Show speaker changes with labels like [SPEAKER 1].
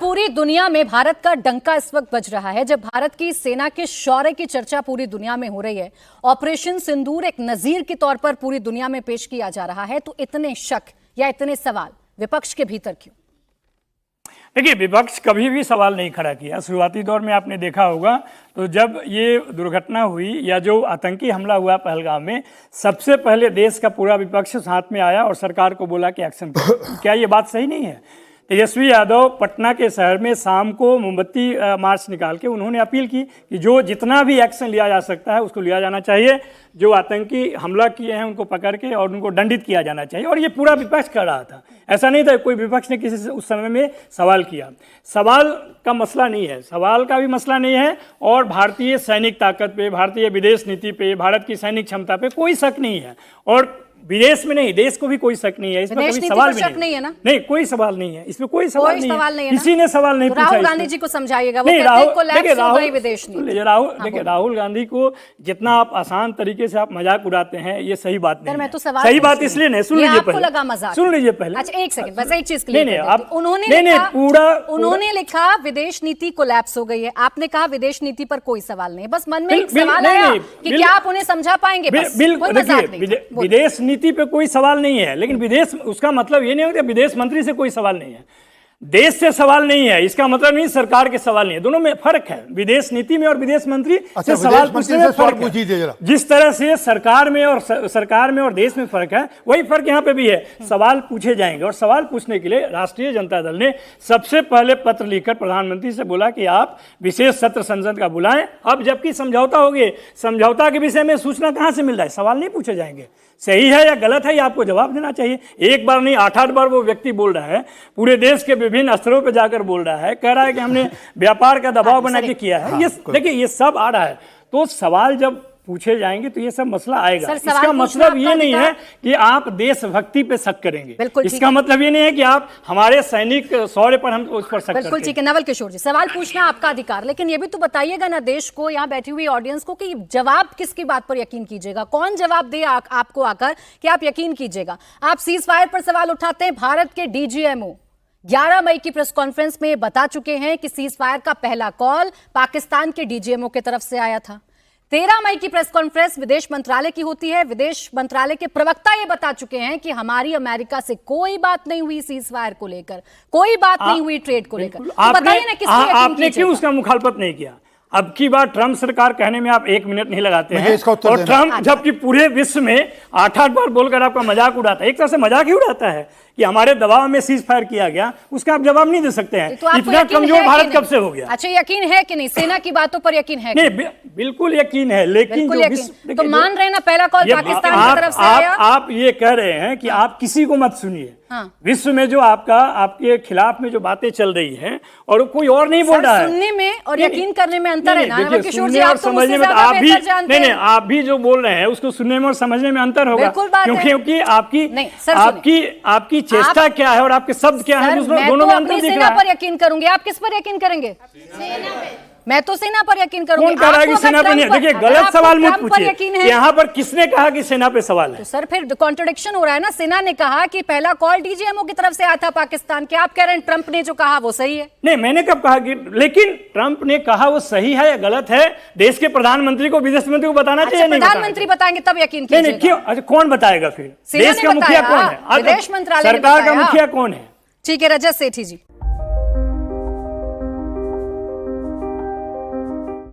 [SPEAKER 1] पूरी दुनिया में भारत का डंका इस वक्त बज रहा है, जब भारत की सेना के शौर्य की चर्चा पूरी दुनिया में हो रही है। ऑपरेशन सिंदूर एक नजीर के तौर पर पूरी दुनिया में पेश किया जा रहा है, तो इतने शक या इतने सवाल विपक्ष के भीतर क्यों?
[SPEAKER 2] देखिए, विपक्ष कभी भी सवाल नहीं खड़ा किया। शुरुआती दौर में आपने देखा होगा, तो जब ये दुर्घटना हुई या जो आतंकी हमला हुआ पहलगाम में, सबसे पहले देश का पूरा विपक्ष साथ में आया और सरकार को बोला कि एक्शन करो। क्या ये बात सही नहीं है? तेजस्वी यादव पटना के शहर में शाम को मोमबत्ती मार्च निकाल के उन्होंने अपील की कि जो जितना भी एक्शन लिया जा सकता है उसको लिया जाना चाहिए। जो आतंकी हमला किए हैं उनको पकड़ के और उनको दंडित किया जाना चाहिए। और ये पूरा विपक्ष कर रहा था, ऐसा नहीं था कोई विपक्ष ने किसी से उस समय में सवाल किया। सवाल का मसला नहीं है, सवाल का भी मसला नहीं है। और भारतीय सैनिक ताकत पे, भारतीय विदेश नीति पे, भारत की सैनिक क्षमता पे कोई शक नहीं है। और विदेश में नहीं, देश को भी कोई शक नहीं है। इसमें कोई सवाल भी नहीं है ना? नहीं, कोई सवाल नहीं है, इसमें कोई सवाल नहीं है। किसी ने सवाल नहीं पूछा।
[SPEAKER 1] राहुल गांधी जी को समझाइएगा, वो कहते हैं कोलैप्स हो गई विदेश नीति।
[SPEAKER 2] देखिए, राहुल गांधी को जितना आप आसान तरीके से आप मजाक उड़ाते हैं, ये सही बात नहीं है। सही बात इसलिए नहीं, सुन लीजिए पहले, सुन लीजिए पहले।
[SPEAKER 1] अच्छा, एक सेकंड, बस एक चीज क्लियर। उन्होंने लिखा विदेश नीति कोलैप्स हो गई है, आपने कहा विदेश नीति पर कोई सवाल नहीं। बस मन में एक सवाल आया कि क्या आप उन्हें समझा पाएंगे?
[SPEAKER 2] बिल्कुल, विदेश नीति पे कोई सवाल नहीं है, लेकिन विदेश, उसका मतलब ये नहीं होता विदेश मंत्री से कोई सवाल नहीं है, देश से सवाल नहीं है। इसका मतलब नहीं सरकार के सवाल नहीं है, दोनों में फर्क है। विदेश नीति में और विदेश मंत्री से सवाल पूछने में फर्क है। जिस तरह से सरकार में और देश में फर्क है, वही फर्क यहाँ पे भी है। सवाल पूछे जाएंगे और सवाल पूछने के लिए राष्ट्रीय जनता दल ने सबसे पहले पत्र लिखकर प्रधानमंत्री से बोला कि आप विशेष सत्र संसद का बुलाएं। अब जबकि समझौता हो गया, समझौता के विषय में सूचना कहाँ से मिल रहा है? सवाल नहीं पूछे जाएंगे। सही है या गलत है, ये आपको जवाब देना चाहिए। एक बार नहीं, 8-8 बार वो व्यक्ति बोल रहा है, पूरे देश के विभिन्न स्तरों पे जाकर बोल रहा है, कह रहा है कि हमने व्यापार का दबाव बना के किया है। ये देखिए, ये सब आ रहा है। तो सवाल जब पूछे जाएंगे तो ये सब मसला आएगा। इसका मतलब ये नहीं है कि आप देशभक्ति पे शक करेंगे। इसका मतलब ये नहीं है कि आप हमारे सैनिक शौर्य पर हम उस पर शक करेंगे।
[SPEAKER 1] बिल्कुल ठीक है। नवल किशोर जी, सवाल पूछना आपका अधिकार, लेकिन ये भी तो बताइएगा ना देश को, यहाँ बैठी हुई ऑडियंस को, कि जवाब किसकी बात पर यकीन कीजिएगा? कौन जवाब दे आपको आकर कि आप यकीन कीजिएगा? आप सीज फायर पर सवाल उठाते हैं। भारत के डीजीएमओ 11 मई की प्रेस कॉन्फ्रेंस में बता चुके हैं कि सीज फायर का पहला कॉल पाकिस्तान के डीजीएमओ की तरफ से आया था। 13 मई की प्रेस कॉन्फ्रेंस विदेश मंत्रालय की होती है। विदेश मंत्रालय के प्रवक्ता ये बता चुके हैं कि हमारी अमेरिका से कोई बात नहीं हुई, सीज फायर को लेकर कोई बात नहीं हुई, ट्रेड को लेकर। तो बताइए ना, किसको यकीन
[SPEAKER 2] आपने क्यों उसका मुखालफत नहीं किया? अब की बार ट्रंप सरकार कहने में आप 1 मिनट नहीं लगाते हैं, और ट्रंप जबकि पूरे विश्व में 8-8 बार बोलकर आपका मजाक उड़ाता है। एक तरह से मजाक ही उड़ाता है कि हमारे दबाव में सीज फायर किया गया, उसका आप जवाब नहीं दे सकते हैं।
[SPEAKER 1] तो
[SPEAKER 2] इतना कमजोर भारत कब से हो गया?
[SPEAKER 1] अच्छा, यकीन है कि नहीं? सेना की बातों पर यकीन है?
[SPEAKER 2] नहीं, बिल्कुल यकीन है, लेकिन
[SPEAKER 1] तो मान रहे हैं ना, पहला कॉल पाकिस्तान की तरफ से आया।
[SPEAKER 2] आप ये कह रहे हैं कि आप किसी को मत सुनिए। विश्व में जो आपके खिलाफ में जो बातें चल रही हैं, और कोई और नहीं बोल रहा है।
[SPEAKER 1] सुनने में और यकीन करने में अंतर है ना किशोर जी,
[SPEAKER 2] आप तो समझने में आप भी नहीं, आप भी जो बोल रहे हैं उसको सुनने में और समझने में अंतर होगा, क्योंकि आपकी चेष्टा क्या है और आपके शब्द क्या है, दोनों में अंतर दिख रहा है।
[SPEAKER 1] सेना पर यकीन करूंगी, आप किस पर यकीन करेंगे? मैं तो सेना पर यकीन करूंगी।
[SPEAKER 2] कौन कह रहा है कि सेना पे नहीं? देखिए, गलत सवाल मत पूछिए। यहाँ पर किसने कहा कि सेना पे सवाल है?
[SPEAKER 1] तो सर, फिर कॉन्ट्रडिक्शन हो रहा है ना। सेना ने कहा कि पहला कॉल डीजीएमओ की तरफ से आया था पाकिस्तान के, आप कह रहे हैं ट्रंप ने जो कहा वो सही है।
[SPEAKER 2] नहीं, मैंने कब कहा कि, लेकिन ट्रंप ने कहा वो सही है या गलत है, देश के प्रधानमंत्री को, विदेश मंत्री को बताना चाहिए।
[SPEAKER 1] प्रधानमंत्री बताएंगे तब यकीन कीजिएगा।
[SPEAKER 2] क्यों? अच्छा, कौन बताएगा फिर? देश का मुखिया कौन है?
[SPEAKER 1] विदेश मंत्रालय,
[SPEAKER 2] सरकार का मुखिया कौन है?
[SPEAKER 1] ठीक है, रजत सेठी जी।